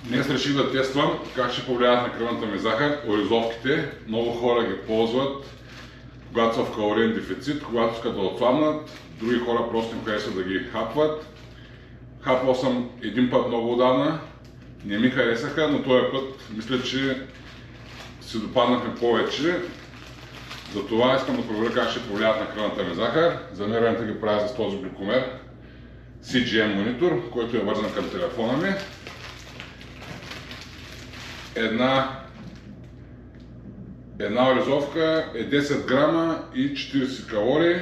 Днес реших да тествам как ще повлияят на кръвната ми захар оризовките. Много хора ги ползват, когато са в калориен дефицит, когато искат да отслабнат. Други хора просто им харесват да ги хапват. Хапвал съм един път много отдавна, не ми харесаха, но този път мисля, че си допаднахме повече. Затова искам да проверя как ще повлият на кръвната ми захар. Замерването ги правя с този глюкомер CGM монитор, който е вързан към телефона ми. Една оризовка е 10 грама и 40 калории.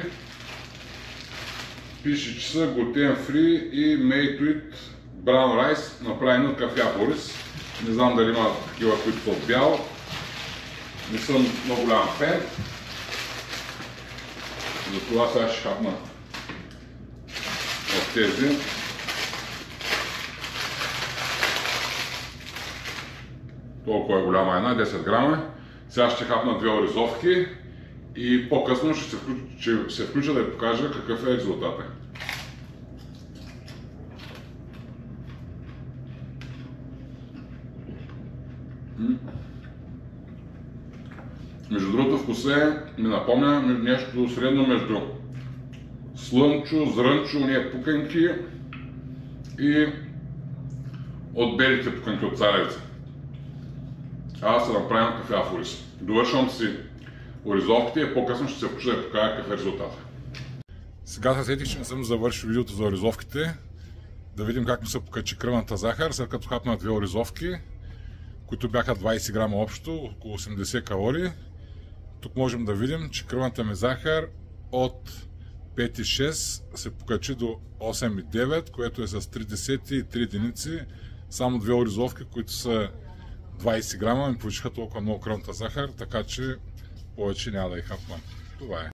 Пише, че са глутен фри и made with brown rice, направени от кафяв ориз. Не знам дали има такива, които са от бял. Не съм много голям фен. Затова сега ще хапна от тези. Толкова е голяма една, 10 грама. Сега ще хапна две оризовки и по-късно ще се включа да ви покажа какъв е резултатът. Между другото, вкусът ми напомня нещо средно между слънчо, зрънчо, ние пуканки и от белите пуканки от царевица. Аз се направим кафяв ориз. Довършвам си оризовките и по-късно ще се включа да покажа какъв е резултат. Сега се сетих, че не съм завършил видеото за оризовките. Да видим как ми се покачи кръвната захар, след като хапна две оризовки, които бяха 20 грама общо, около 80 калории. Тук можем да видим, че кръвната ми захар от 5,6 се покачи до 8,9, което е с 3 единици. Само две оризовки, които са 20 грама, ми повишиха толкова много кръвната захар, така че повече няма да я хапвам. Това е.